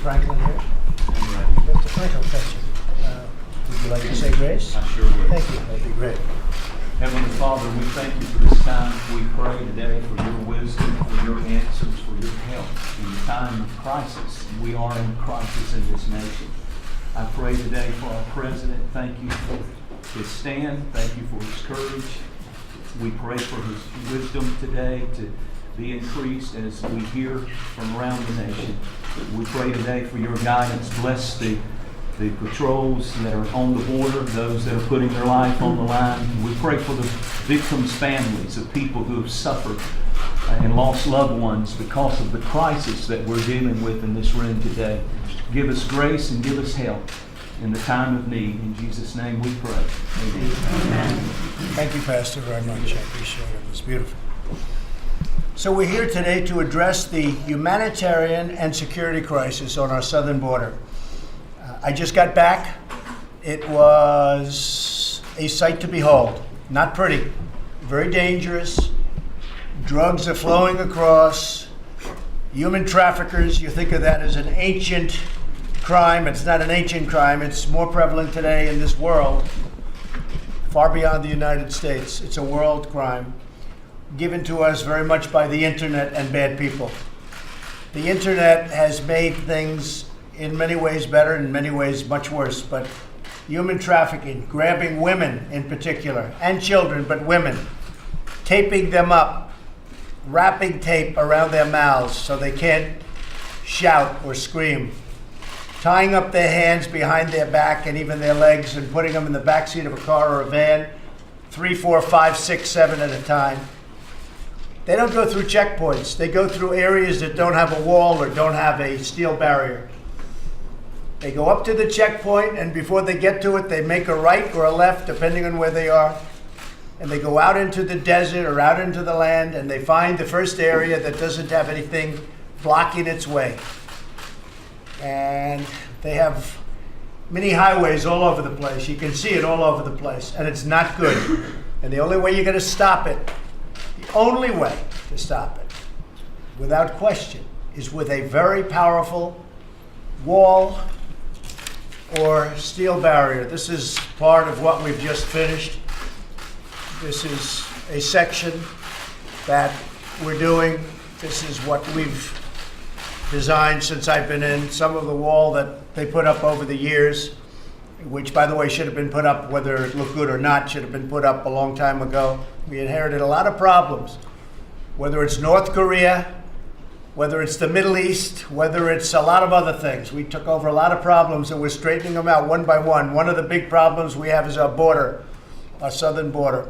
Franklin here. Mr. Franklin, thank you. Would you like to say grace? I sure will. Thank you. That'd be great. Heavenly Father, we thank you for this time. We pray today for your wisdom, for your answers, for your help in the time of crisis. We are in crisis in this nation. I pray today for our president. Thank you for his stand. Thank you for his courage. We pray for his wisdom today to be increased as we hear from around the nation. We pray today for your guidance. Bless the patrols that are on the border, those that are putting their life on the line. We pray for the victims' families of people who have suffered and lost loved ones because of the crisis that we're dealing with in this room today. Give us grace and give us help in the time of need. In Jesus' name we pray. Amen. Thank you, Pastor, very much. I appreciate it. It's beautiful. So we're here today to address the humanitarian and security crisis on our southern border. I just got back. It was a sight to behold. Not pretty. Very dangerous. Drugs are flowing across. Human traffickers, you think of that as an ancient crime. It's not an ancient crime. It's more prevalent today in this world, far beyond the United States. It's a world crime given to us very much by the internet and bad people. The internet has made things in many ways better, in many ways much worse, but human trafficking, grabbing women in particular, and children, but women, taping them up, wrapping tape around their mouths so they can't shout or scream, tying up their hands behind their back and even their legs and putting them in the backseat of a car or a van, 3, 4, 5, 6, 7 at a time. They don't go through checkpoints. They go through areas that don't have a wall or don't have a steel barrier. They go up to the checkpoint, and before they get to it, they make a right or a left, depending on where they are. And they go out into the desert or out into the land, and they find the first area that doesn't have anything blocking its way. And they have mini highways all over the place. You can see it all over the place, and it's not good. And the only way you're going to stop it, the only way to stop it, without question, is with a very powerful wall or steel barrier. This is part of what we've just finished. This is a section that we're doing. This is what we've designed since I've been in. Some of the wall that they put up over the years, which, by the way, should have been put up, whether it looked good or not, should have been put up a long time ago. We inherited a lot of problems, whether it's North Korea, whether it's the Middle East, whether it's a lot of other things. We took over a lot of problems and we're straightening them out one by one. One of the big problems we have is our border, our southern border.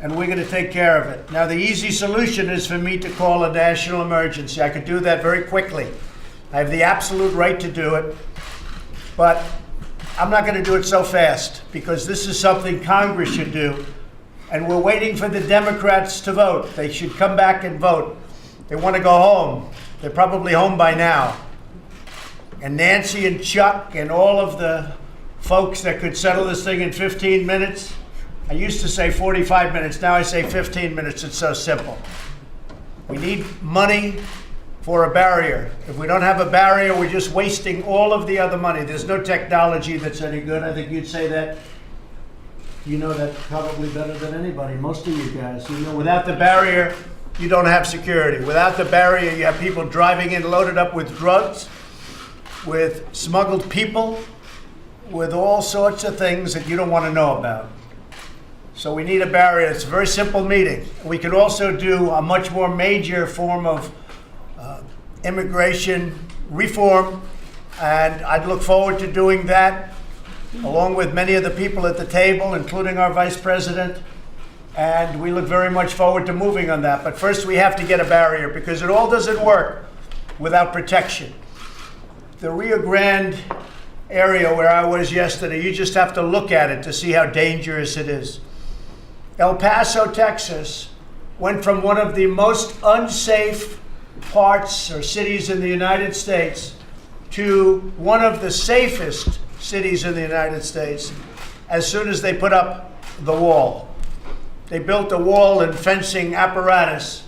And we're going to take care of it. Now, the easy solution is for me to call a national emergency. I could do that very quickly. I have the absolute right to do it. But I'm not going to do it so fast because this is something Congress should do. And we're waiting for the Democrats to vote. They should come back and vote. They want to go home. They're probably home by now. And Nancy and Chuck and all of the folks that could settle this thing in 15 minutes. I used to say 45 minutes. Now I say 15 minutes. It's so simple. We need money for a barrier. If we don't have a barrier, we're just wasting all of the other money. There's no technology that's any good. I think you'd say that. You know that probably better than anybody, most of you guys. You know, without the barrier, you don't have security. Without the barrier, you have people driving in loaded up with drugs, with smuggled people, with all sorts of things that you don't want to know about. So we need a barrier. It's a very simple meeting. We could also do a much more major form of immigration reform, and I'd look forward to doing that along with many of the people at the table, including our vice president. And we look very much forward to moving on that. But first we have to get a barrier because it all doesn't work without protection. The Rio Grande area where I was yesterday, you just have to look at it to see how dangerous it is. El Paso, Texas, went from one of the most unsafe parts or cities in the United States to one of the safest cities in the United States as soon as they put up the wall. They built a wall and fencing apparatus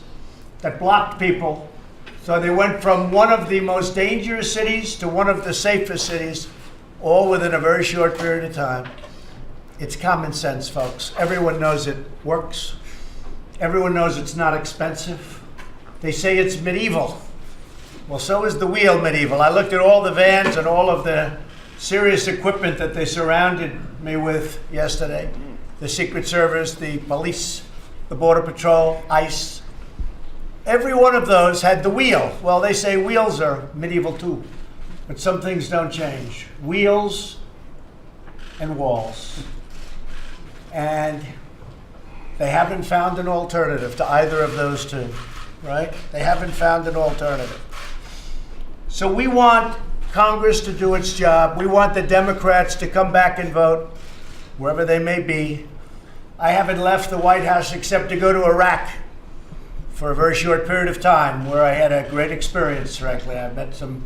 that blocked people So they went from one of the most dangerous cities to one of the safest cities, all within a very short period of time. It's common sense, folks. Everyone knows it works. Everyone knows it's not expensive. They say it's medieval. Well, so is the wheel medieval. I looked at all the vans and all of the serious equipment that they surrounded me with yesterday. The Secret Service, the police, the Border Patrol, ICE. Every one of those had the wheel. Well, they say wheels are medieval too, but some things don't change. Wheels and walls. And they haven't found an alternative to either of those two, right? They haven't found an alternative. So we want Congress to do its job. We want the Democrats to come back and vote, wherever they may be. I haven't left the White House except to go to Iraq for a very short period of time, where I had a great experience, frankly. I met some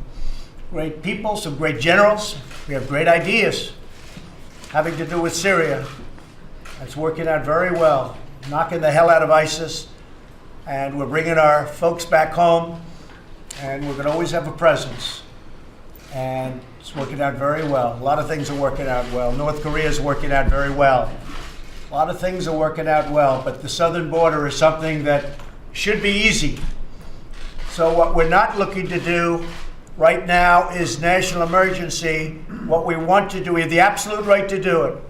great people, some great generals. We have great ideas having to do with Syria. It's working out very well, knocking the hell out of ISIS, and we're bringing our folks back home, and we're going to always have a presence. And it's working out very well. A lot of things are working out well. North Korea is working out very well. A lot of things are working out well, but the southern border is something that should be easy. So what we're not looking to do right now is national emergency. What we want to do, we have the absolute right to do it.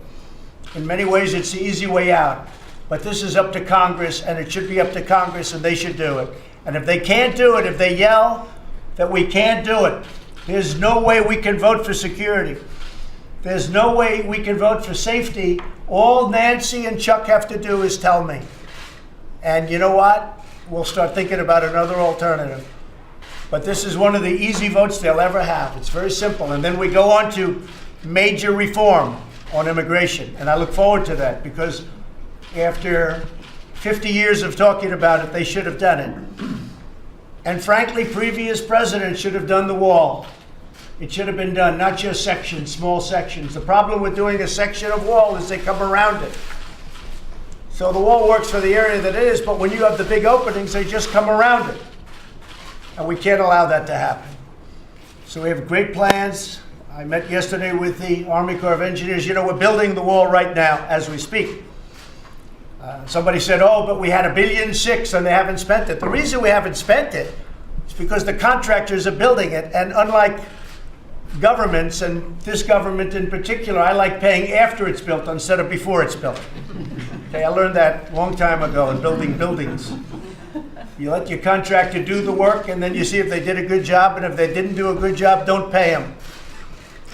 In many ways, it's the easy way out. But this is up to Congress, and it should be up to Congress, and they should do it. And if they can't do it, if they yell that we can't do it, there's no way we can vote for security. There's no way we can vote for safety. All Nancy and Chuck have to do is tell me. And you know what? We'll start thinking about another alternative. But this is one of the easy votes they'll ever have. It's very simple. And then we go on to major reform on immigration. And I look forward to that, because after 50 years of talking about it, they should have done it. And frankly, previous presidents should have done the wall. It should have been done, not just sections, small sections. The problem with doing a section of wall is they come around it. So the wall works for the area that it is, but when you have the big openings, they just come around it. And we can't allow that to happen. So we have great plans. I met yesterday with the Army Corps of Engineers. You know, we're building the wall right now as we speak. Somebody said, oh, but we had $1.6 billion and they haven't spent it. The reason we haven't spent it is because the contractors are building it. And unlike governments, and this government in particular, I like paying after it's built instead of before it's built. Okay, I learned that a long time ago in building buildings. You let your contractor do the work, and then you see if they did a good job, and if they didn't do a good job, don't pay them.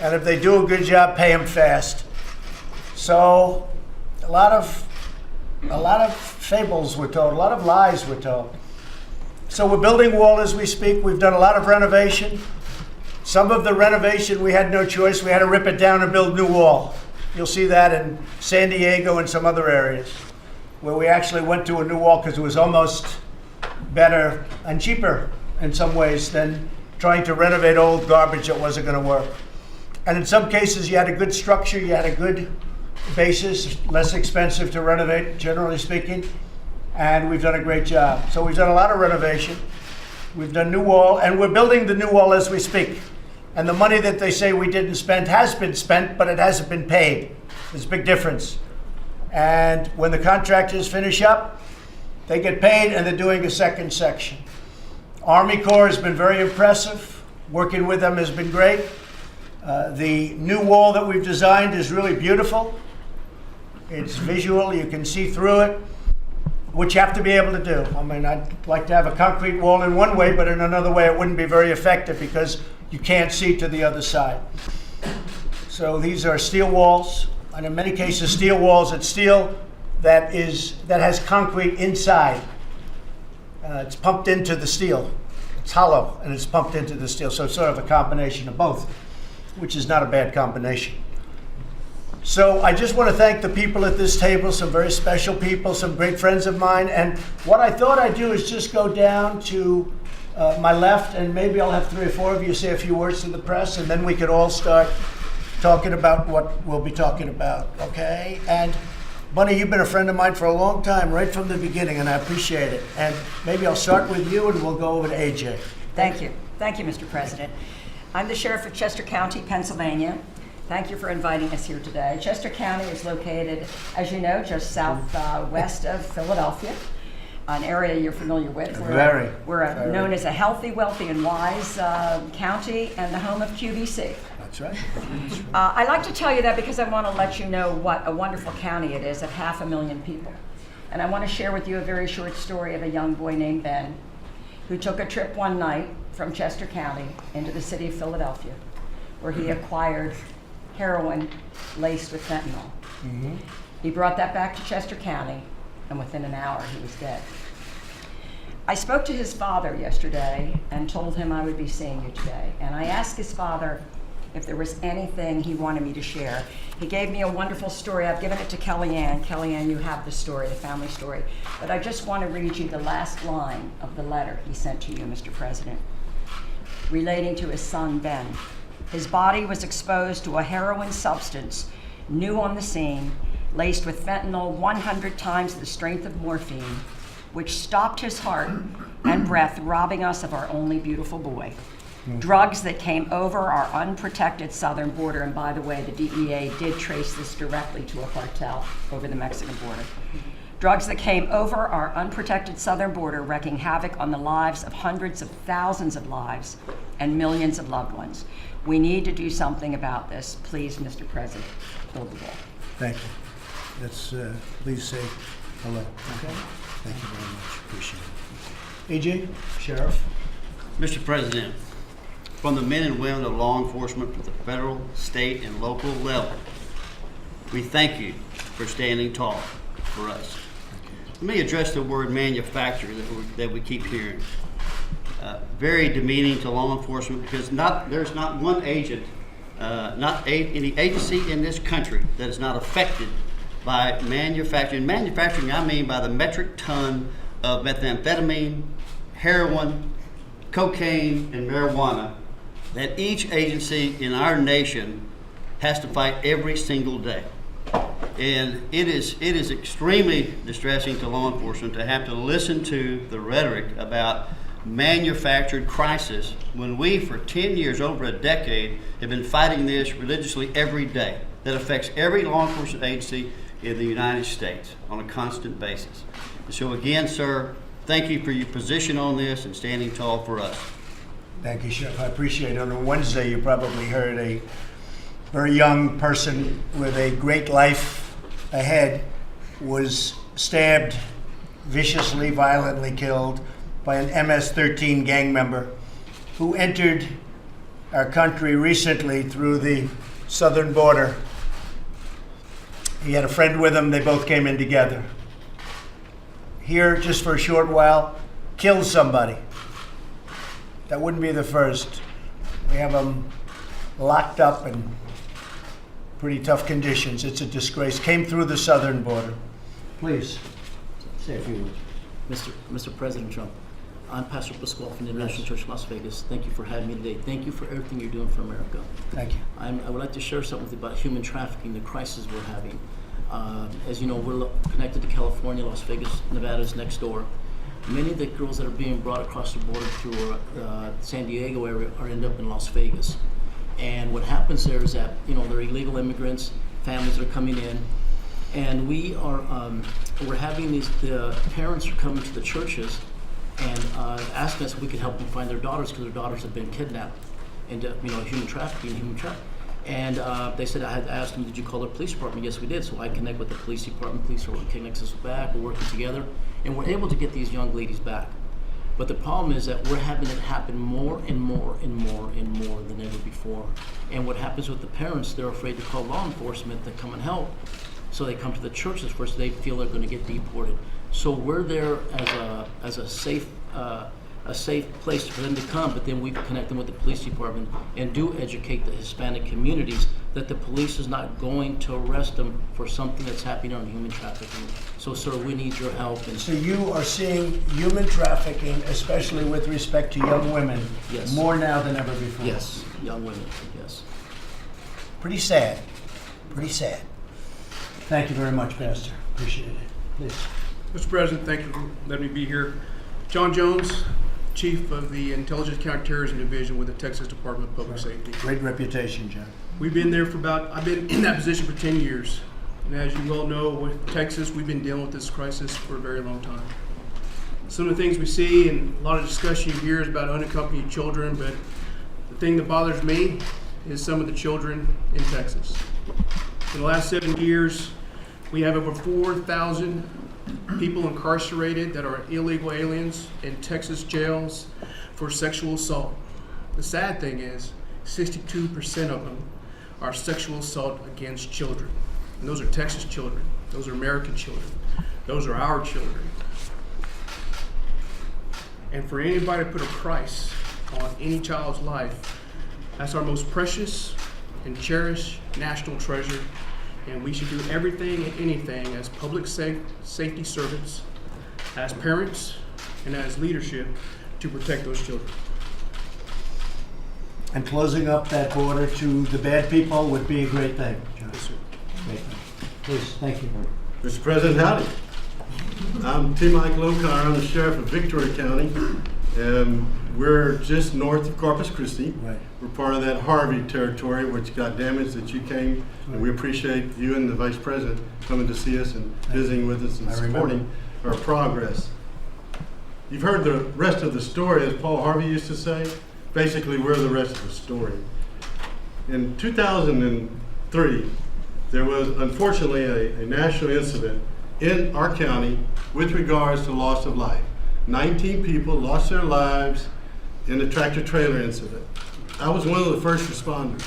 And if they do a good job, pay them fast. So a lot of fables were told, a lot of lies were told. So we're building wall as we speak. We've done a lot of renovation. Some of the renovation, we had no choice. We had to rip it down and build new wall. You'll see that in San Diego and some other areas, where we actually went to a new wall because it was almost better and cheaper in some ways than trying to renovate old garbage that wasn't going to work. And in some cases, you had a good structure, you had a good basis, less expensive to renovate, generally speaking, and we've done a great job. So we've done a lot of renovation. We've done new wall, and we're building the new wall as we speak. And the money that they say we didn't spend has been spent, but it hasn't been paid. There's a big difference. And when the contractors finish up, they get paid, and they're doing a second section. Army Corps has been very impressive. Working with them has been great. The new wall that we've designed is really beautiful. It's visual, you can see through it, which you have to be able to do. I mean, I'd like to have a concrete wall in one way, but in another way it wouldn't be very effective because you can't see to the other side. So these are steel walls, and in many cases steel walls, it's steel that has concrete inside. It's pumped into the steel. It's hollow and it's pumped into the steel, so it's sort of a combination of both, which is not a bad combination. So I just want to thank the people at this table, some very special people, some great friends of mine. And what I thought I'd do is just go down to my left, and maybe I'll have 3 or 4 of you say a few words to the press, and then we could all start talking about what we'll be talking about, okay? And Bunny, you've been a friend of mine for a long time, right from the beginning, and I appreciate it. And maybe I'll start with you, and we'll go over to AJ. Thank you. Thank you, Mr. President. I'm the Sheriff of Chester County, Pennsylvania. Thank you for inviting us here today. Chester County is located, as you know, just southwest of Philadelphia, an area you're familiar with. We're known as a healthy, wealthy, and wise county and the home of QVC. That's right. I like to tell you that because I want to let you know what a wonderful county it is of 500,000 people. And I want to share with you a very short story of a young boy named Ben who took a trip one night from Chester County into the city of Philadelphia, where he acquired heroin laced with fentanyl. Mm-hmm. He brought that back to Chester County, and within an hour he was dead. I spoke to his father yesterday and told him I would be seeing you today. And I asked his father if there was anything he wanted me to share. He gave me a wonderful story. I've given it to Kellyanne. Kellyanne, you have the story, the family story. But I just want to read you the last line of the letter he sent to you, Mr. President, relating to his son, Ben. His body was exposed to a heroin substance, new on the scene, laced with fentanyl 100 times the strength of morphine, which stopped his heart and breath, robbing us of our only beautiful boy. Drugs that came over our unprotected southern border, and by the way, the DEA did trace this directly to a cartel over the Mexican border. Drugs that came over our unprotected southern border, wreaking havoc on the lives of hundreds of thousands of lives and millions of loved ones. We need to do something about this. Please, Mr. President, build the wall. Thank you. Let's please say hello. Okay. Thank you very much. Appreciate it. AJ, Sheriff. Mr. President, from the men and women of law enforcement at the federal, state, and local level, we thank you for standing tall for us. Let me address the word manufacturer that we keep hearing. Very demeaning to law enforcement because there's not one agent, any agency in this country that is not affected by manufacturing. Manufacturing, I mean by the metric ton of methamphetamine, heroin, cocaine, and marijuana that each agency in our nation has to fight every single day. And it is extremely distressing to law enforcement to have to listen to the rhetoric about manufactured crisis when we, for 10 years, over a decade, have been fighting this religiously every day that affects every law enforcement agency in the United States on a constant basis. And so again, sir, thank you for your position on this and standing tall for us. Thank you, Sheriff. I appreciate it. On Wednesday, you probably heard a very young person with a great life ahead was stabbed, viciously, violently killed by an MS-13 gang member who entered our country recently through the southern border. He had a friend with him. They both came in together. Here, just for a short while, killed somebody. That wouldn't be the first. We have them locked up in pretty tough conditions. It's a disgrace. Came through the southern border. Please, say a few words. Mr. President Trump, I'm Pastor Pasquale from the International Church Las Vegas. Thank you for having me today. Thank you for everything you're doing for America. Thank you. I would like to share something with you about human trafficking, the crisis we're having. As you know, we're connected to California. Las Vegas, Nevada is next door. Many of the girls that are being brought across the border through San Diego area are end up in Las Vegas. And what happens there is that, they're illegal immigrants, families are coming in, and we're having the parents are coming to the churches and asking us if we could help them find their daughters because their daughters have been kidnapped into, human trafficking. And they said I had asked them, did you call the police department? Yes, we did. So I connect with the police department. Police are connecting us back. We're working together, and we're able to get these young ladies back. But the problem is that we're having it happen more and more and more and more than ever before. And what happens with the parents, they're afraid to call law enforcement to come and help. So they come to the churches first. They feel they're going to get deported. So we're there as a safe place for them to come, but then we connect them with the police department and do educate the Hispanic communities that the police is not going to arrest them for something that's happening on human trafficking. So, sir, we need your help. And So you are seeing human trafficking, especially with respect to young women, Yes. more now than ever before. yes, young women, yes. Pretty sad. Pretty sad. Thank you very much, Pastor. Appreciate it. Please. Mr. President, thank you for letting me be here. John Jones, Chief of the Intelligence Counterterrorism Division with the Texas Department of Public Safety. Great reputation, John. We've been there for I've been in that position for 10 years. And as you well know, with Texas, we've been dealing with this crisis for a very long time. Some of the things we see and a lot of discussion you hear is about unaccompanied children, but the thing that bothers me is some of the children in Texas. In the last 7 years, we have over 4,000 people incarcerated that are illegal aliens in Texas jails for sexual assault. The sad thing is, 62% of them are sexual assault against children. And those are Texas children. Those are American children. Those are our children. And for anybody to put a price on any child's life, that's our most precious and cherished national treasure. And we should do everything and anything as public safety servants, as parents, and as leadership to protect those children. And closing up that border to the bad people would be a great thing, John. Yes, sir. Great thing. Please, thank you. Mr. President, howdy. I'm T. Mike Lokar. I'm the sheriff of Victoria County. We're just north of Corpus Christi. Right. We're part of that Harvey territory, which got damaged that you came. And we appreciate you and the Vice President coming to see us and visiting with us and I remember. supporting our progress. You've heard the rest of the story, as Paul Harvey used to say. Basically, we're the rest of the story. In 2003, there was unfortunately a national incident in our county with regards to loss of life. 19 people lost their lives in a tractor trailer incident. I was one of the first responders.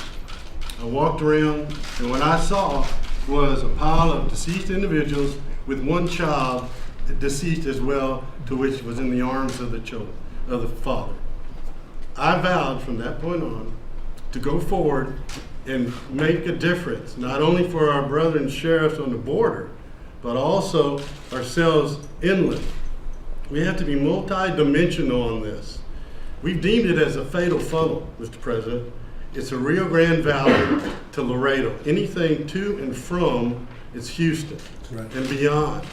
I walked around, and what I saw was a pile of deceased individuals with one child deceased as well, to which was in the arms of the father. I vowed from that point on to go forward and make a difference, not only for our brethren sheriffs on the border, but also ourselves inland. We have to be multi-dimensional on this. We've deemed it as a fatal funnel, Mr. President. It's a Rio Grande Valley to Laredo. Anything to and from is Houston Right. and beyond.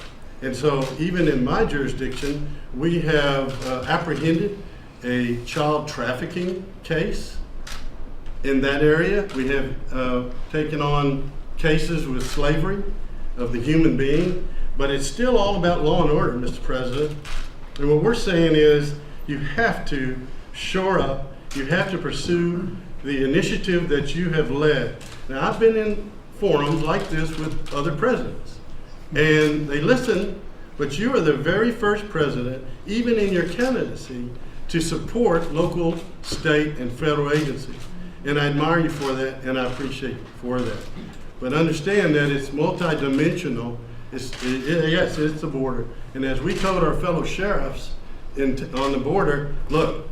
And so even in my jurisdiction, we have apprehended a child trafficking case in that area. We have taken on cases with slavery of the human being, but it's still all about law and order, Mr. President. And what we're saying is you have to shore up, you have to pursue the initiative that you have led. Now, I've been in forums like this with other presidents, and they listen, but you are the very first president, even in your candidacy, to support local, state, and federal agencies. And I admire you for that, and I appreciate you for that. But understand that it's multidimensional. Yes, it's the border. And as we told our fellow sheriffs on the border, look,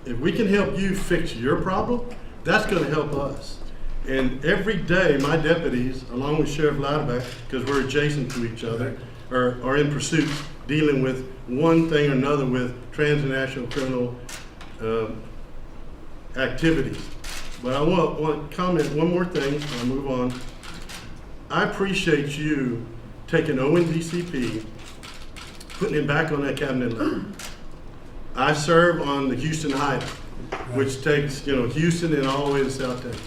if we can help you fix your problem, that's going to help us. And every day, my deputies, along with Sheriff Louderback, because we're adjacent to each other, are in pursuit dealing with one thing or another with transnational criminal activities. But I want to comment one more thing, and I'll move on. I appreciate you taking ONDCP, putting it back on that cabinet level. I serve on the Houston HIDTA, which takes Houston and all the way to South Texas.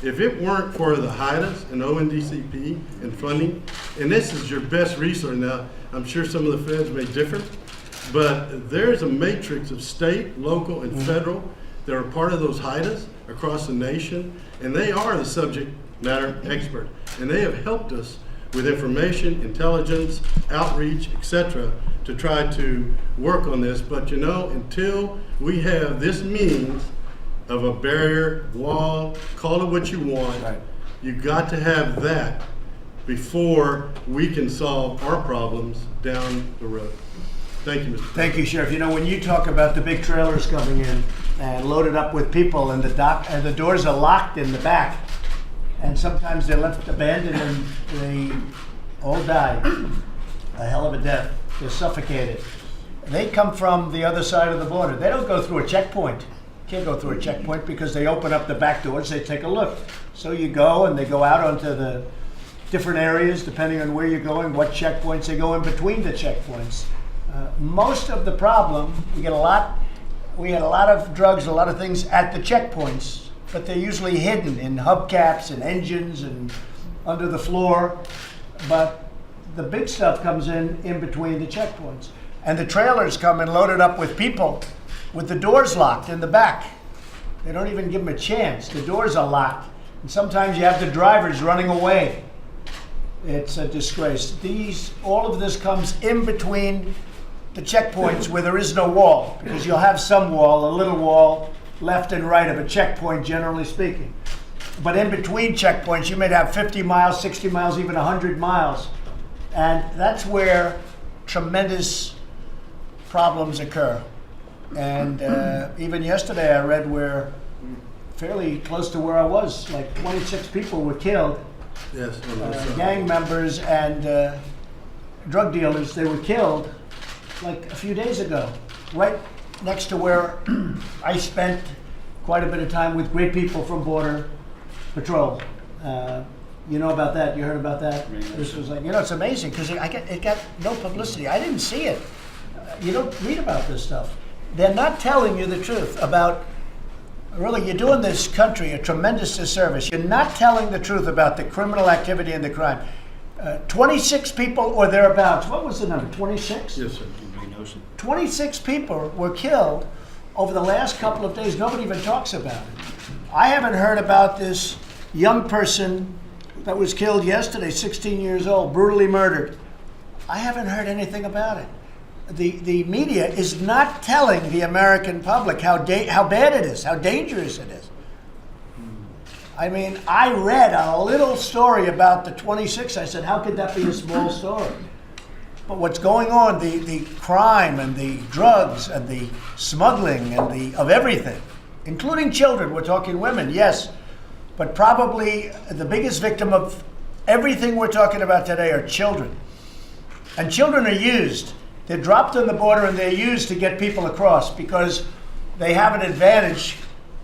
If it weren't for the HIDTAs and ONDCP and funding, and this is your best resource now, I'm sure some of the feds may differ, but there's a matrix of state, local, and federal that are part of those HIDTAs across the nation, and they are the subject matter expert. And they have helped us with information, intelligence, outreach, etc., to try to work on this. But until we have this means of a barrier, wall, call it what you want, Right. you've got to have that before we can solve our problems down the road. Thank you, Mr. Thank you, Sheriff. When you talk about the big trailers coming in and loaded up with people, and the doors are locked in the back, and sometimes they're left abandoned and they all die a hell of a death. They're suffocated. They come from the other side of the border. They don't go through a checkpoint. Can't go through a checkpoint because they open up the back doors, they take a look. So you go and they go out onto the different areas depending on where you're going, what checkpoints. They go in between the checkpoints. Most of the problem, we get a lot we had a lot of drugs, a lot of things at the checkpoints, but they're usually hidden in hubcaps and engines and under the floor. But the big stuff comes in between the checkpoints. And the trailers come in loaded up with people with the doors locked in the back. They don't even give them a chance. The doors are locked. And sometimes you have the drivers running away. It's a disgrace. All of this comes in between the checkpoints where there is no wall, because you'll have some wall, a little wall, left and right of a checkpoint, generally speaking. But in between checkpoints, you may have 50 miles, 60 miles, even 100 miles. And that's where tremendous problems occur. And even yesterday I read where, fairly close to where I was, like 26 people were killed. Yes. Gang members and drug dealers, they were killed like a few days ago, right next to where I spent quite a bit of time with great people from Border Patrol. You know about that? You heard about that? This was like, it's amazing because it got no publicity. I didn't see it. You don't read about this stuff. They're not telling you the truth about, really, you're doing this country a tremendous disservice. You're not telling the truth about the criminal activity and the crime. 26 people or thereabouts. What was the number? 26? Yes, sir. 26 people were killed over the last couple of days. Nobody even talks about it. I haven't heard about this young person that was killed yesterday, 16 years old, brutally murdered. I haven't heard anything about it. The media is not telling the American public how bad it is, how dangerous it is. I mean, I read a little story about the 26. I said, how could that be a small story? But what's going on, the crime and the drugs and the smuggling and of everything, including children, we're talking women, yes, but probably the biggest victim of everything we're talking about today are children. And children are used. They're dropped on the border and they're used to get people across because they have an advantage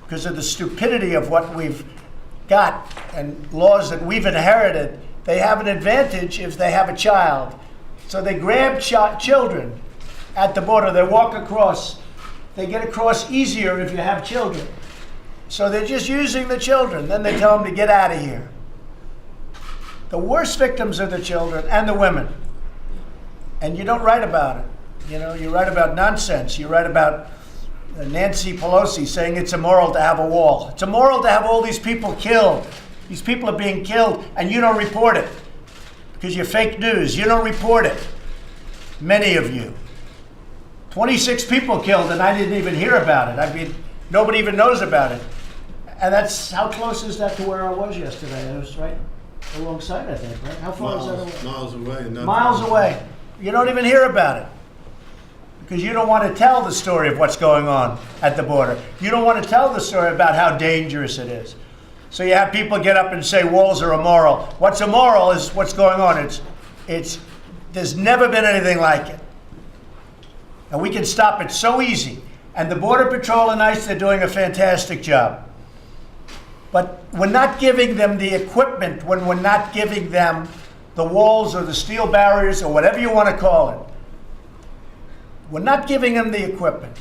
because of the stupidity of what we've got and laws that we've inherited. They have an advantage if they have a child. So they grab children at the border. They walk across. They get across easier if you have children. So they're just using the children. Then they tell them to get out of here. The worst victims are the children and the women. And you don't write about it. You write about nonsense. You write about Nancy Pelosi saying it's immoral to have a wall. It's immoral to have all these people killed. These people are being killed and you don't report it because you're fake news. You don't report it. Many of you. 26 people killed and I didn't even hear about it. I mean, nobody even knows about it. And that's, how close is that to where I was yesterday? I was right alongside, I think, right? How far is that away? Miles away. Miles away. You don't even hear about it because you don't want to tell the story of what's going on at the border. You don't want to tell the story about how dangerous it is. So you have people get up and say walls are immoral. What's immoral is what's going on. There's never been anything like it. And we can stop it so easy. And the Border Patrol and ICE, they're doing a fantastic job. But we're not giving them the equipment when we're not giving them the walls or the steel barriers or whatever you want to call it. We're not giving them the equipment.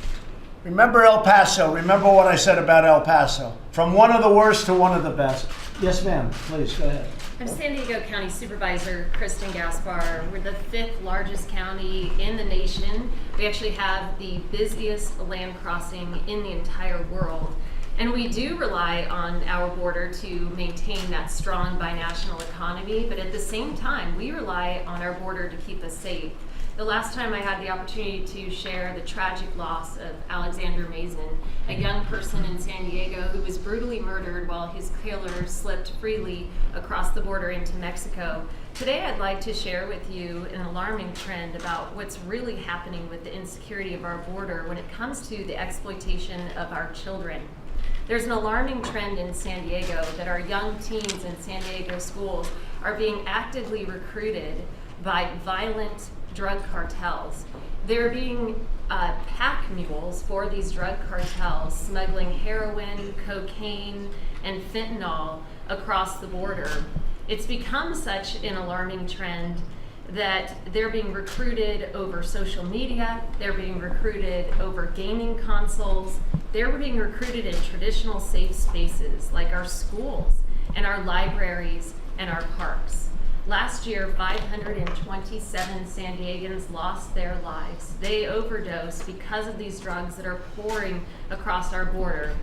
Remember El Paso. Remember what I said about El Paso. From one of the worst to one of the best. Yes, ma'am. Please, go ahead. I'm San Diego County Supervisor Kristen Gaspar. We're the 5th largest county in the nation. We actually have the busiest land crossing in the entire world. And we do rely on our border to maintain that strong binational economy, but at the same time, we rely on our border to keep us safe. The last time I had the opportunity to share the tragic loss of Alexander Mason, a young person in San Diego who was brutally murdered while his killer slipped freely across the border into Mexico. Today I'd like to share with you an alarming trend about what's really happening with the insecurity of our border when it comes to the exploitation of our children. There's an alarming trend in San Diego that our young teens in San Diego schools are being actively recruited by violent drug cartels. They're being pack mules for these drug cartels, smuggling heroin, cocaine, and fentanyl across the border. It's become such an alarming trend that they're being recruited over social media, they're being recruited over gaming consoles, they're being recruited in traditional safe spaces like our schools and our libraries and our parks. Last year, 527 San Diegans lost their lives. They overdosed because of these drugs that are pouring across our border.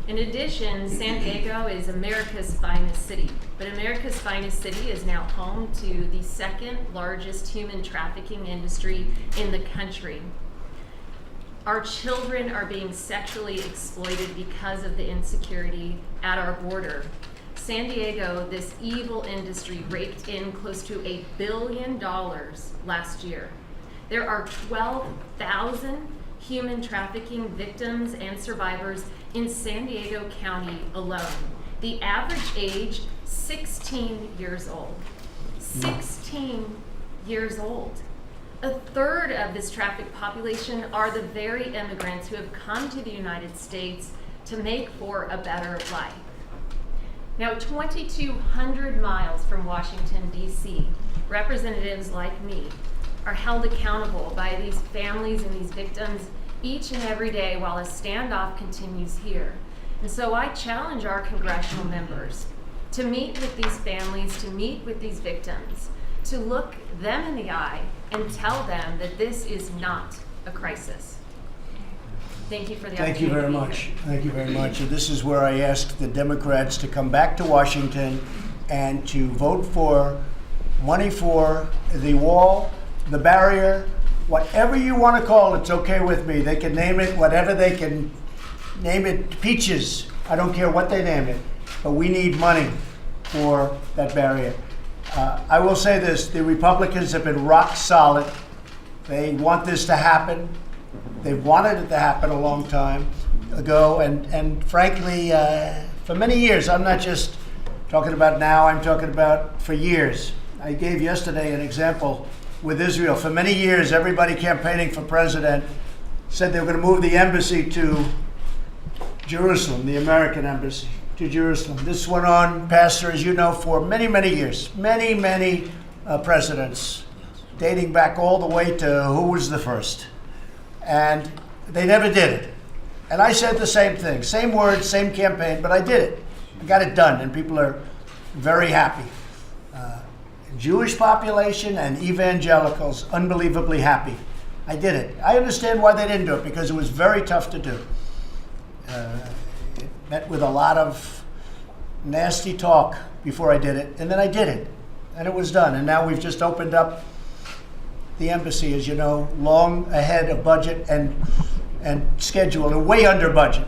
In addition, San Diego is America's finest city, but America's finest city is now home to the second largest human trafficking industry in the country. Our children are being sexually exploited because of the insecurity at our border. San Diego, this evil industry, raked in close to $1 billion last year. There are 12,000 human trafficking victims and survivors in San Diego County alone. The average age, 16 years old. 16 years old. A third of this trafficked population are the very immigrants who have come to the United States to make for a better life. Now, 2,200 miles from Washington, D.C., representatives like me are held accountable by these families and these victims each and every day while a standoff continues here. And so I challenge our congressional members to meet with these families, to meet with these victims, to look them in the eye and tell them that this is not a crisis. Thank you for the opportunity. Thank you very much. Thank you very much. And this is where I ask the Democrats to come back to Washington and to vote for money for the wall, the barrier, whatever you want to call it, it's okay with me. They can name it whatever they can name it, peaches. I don't care what they name it, but we need money for that barrier. I will say this, the Republicans have been rock solid. They want this to happen. They've wanted it to happen a long time ago, and frankly, for many years, I'm not just talking about now, I'm talking about for years. I gave yesterday an example with Israel. For many years, everybody campaigning for president said they were going to move the embassy to Jerusalem, the American embassy to Jerusalem. This went on, Pastor, as you know, for many, many years, many presidents, dating back all the way to who was the first. And they never did it. And I said the same thing, same words, same campaign, but I did it. I got it done, and people are very happy. Jewish population and evangelicals, unbelievably happy. I did it. I understand why they didn't do it, because it was very tough to do. It met with a lot of nasty talk before I did it, and then I did it, and it was done. And now we've just opened up the embassy, as you know, long ahead of budget and schedule, and way under budget.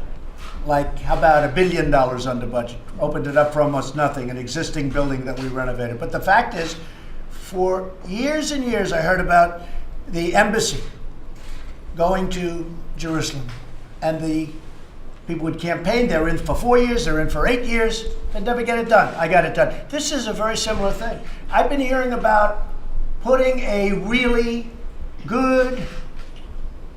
Like, how about $1 billion under budget? Opened it up for almost nothing, an existing building that we renovated. But the fact is, for years and years, I heard about the embassy going to Jerusalem. And the people would campaign, they're in for 4 years, they're in for 8 years, and never get it done. I got it done. This is a very similar thing. I've been hearing about putting a really good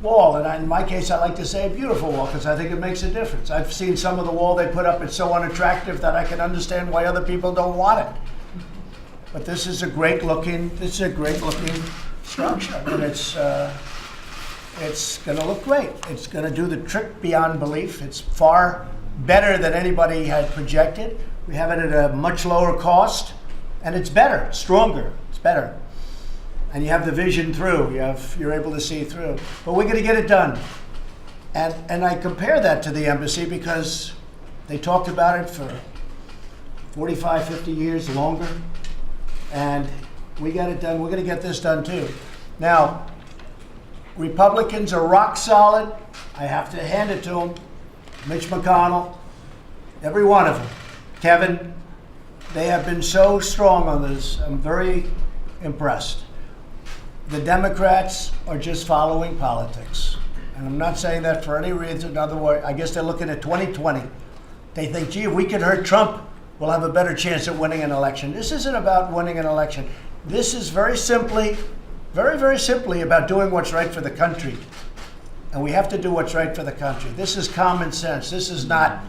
wall, and in my case, I like to say a beautiful wall, because I think it makes a difference. I've seen some of the wall they put up, it's so unattractive that I can understand why other people don't want it. But this is a great looking structure, and it's going to look great. It's going to do the trick beyond belief. It's far better than anybody had projected. We have it at a much lower cost, and it's better, stronger, it's better. And you have the vision through, you're able to see through. But we're going to get it done. And I compare that to the embassy because they talked about it for 45, 50 years longer. And we got it done. We're going to get this done too. Now, Republicans are rock solid. I have to hand it to them. Mitch McConnell, every one of them. Kevin, they have been so strong on this. I'm very impressed. The Democrats are just following politics. And I'm not saying that for any reason. In other words, I guess they're looking at 2020. They think, gee, if we could hurt Trump, we'll have a better chance at winning an election. This isn't about winning an election. This is very simply, very simply about doing what's right for the country. And we have to do what's right for the country. This is common sense. This is not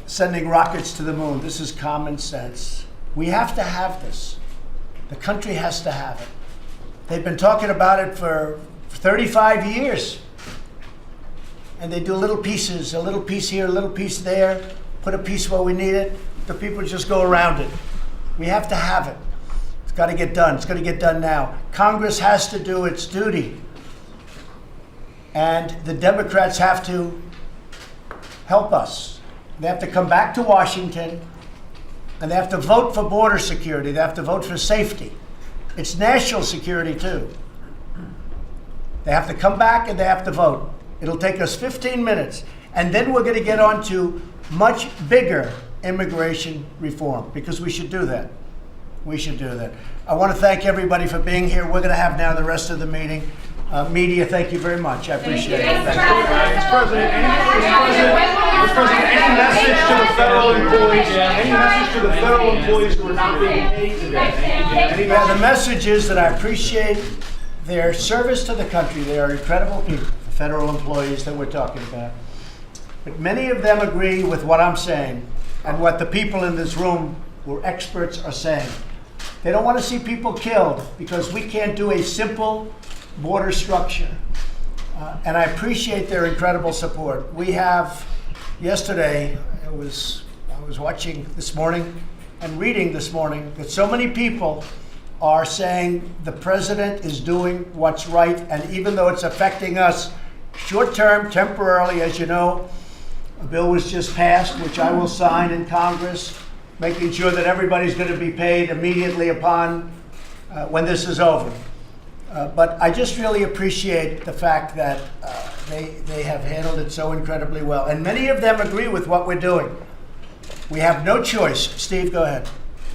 sending rockets to the moon. This is common sense. We have to have this. The country has to have it. They've been talking about it for 35 years. And they do little pieces, a little piece here, a little piece there, put a piece where we need it. The people just go around it. We have to have it. It's got to get done. It's got to get done now. Congress has to do its duty. And the Democrats have to help us. They have to come back to Washington, and they have to vote for border security. They have to vote for safety. It's national security, too. They have to come back and they have to vote. It'll take us 15 minutes, and then we're going to get on to much bigger immigration reform, because we should do that. We should do that. I want to thank everybody for being here. We're going to have now the rest of the meeting. Media, thank you very much. I appreciate it. Thank you. Mr. President, any message to the federal employees? Any message to the federal employees who are not being paid today? Yeah, the message is that I appreciate their service to the country. They are incredible people, the federal employees that we're talking about. But many of them agree with what I'm saying and what the people in this room who are experts are saying. They don't want to see people killed because we can't do a simple border structure. And I appreciate their incredible support. We have, yesterday, I was watching this morning and reading this morning that so many people are saying the president is doing what's right, and even though it's affecting us short-term, temporarily, as you know, a bill was just passed, which I will sign in Congress, making sure that everybody's going to be paid immediately upon when this is over. But I just really appreciate the fact that they have handled it so incredibly well. And many of them agree with what we're doing. We have no choice. Steve, go ahead.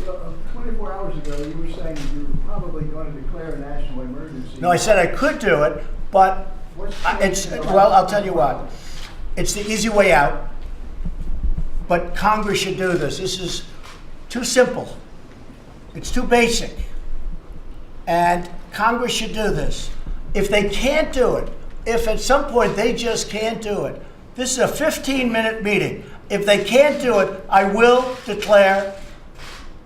Well, 24 hours ago, you were saying you were probably going to declare a national emergency. No, I said I could do it, but I'll tell you what. It's the easy way out. But Congress should do this. This is too simple. It's too basic. And Congress should do this. If they can't do it, if at some point they just can't do it, this is a 15-minute meeting. If they can't do it, I will declare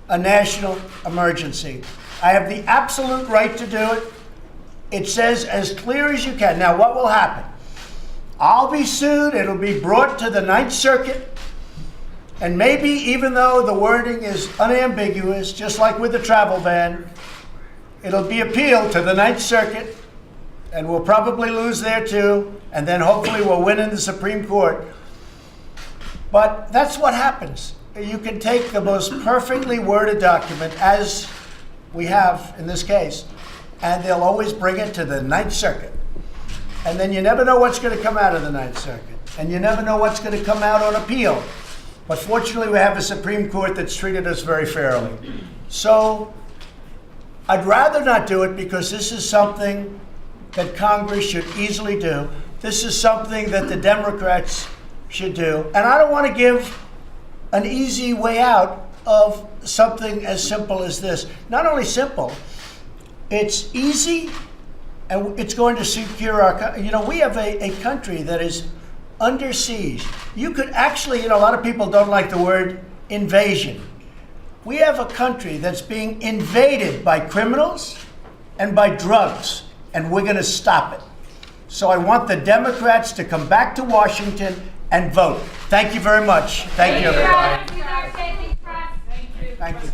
a national emergency. I have the absolute right to do it. It says as clear as you can. Now, what will happen? I'll be sued. It'll be brought to the Ninth Circuit. And maybe, even though the wording is unambiguous, just like with the travel ban, it'll be appealed to the Ninth Circuit, and we'll probably lose there too, and then hopefully we'll win in the Supreme Court. But that's what happens. You can take the most perfectly worded document, as we have in this case, and they'll always bring it to the Ninth Circuit. And then you never know what's going to come out of the Ninth Circuit, and you never know what's going to come out on appeal. But fortunately, we have a Supreme Court that's treated us very fairly. So I'd rather not do it, because this is something that Congress should easily do. This is something that the Democrats should do. And I don't want to give an easy way out of something as simple as this. Not only simple, it's easy, and it's going to secure our, we have a country that is under siege. You could actually, a lot of people don't like the word invasion. We have a country that's being invaded by criminals and by drugs, and we're going to stop it. So I want the Democrats to come back to Washington and vote. Thank you very much. Thank you, everybody. Thank you.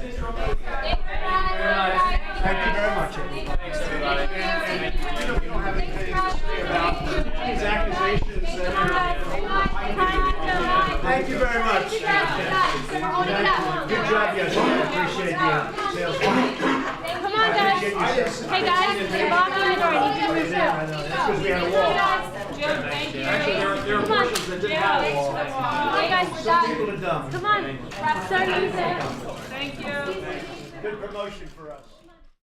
Thank you very much, everybody. Thanks, everybody. We don't have anything to say about these accusations that Thank you very much. Good job yesterday. I appreciate the sales. Come on, guys. Hey, guys. Hey, Bob, I need you to move out. Because we had a wall. Thank you. Actually, there are portions that didn't have a wall. Hey, guys, we're Some people done. are dumb. Come on. So you said. Thank you. Good promotion for us.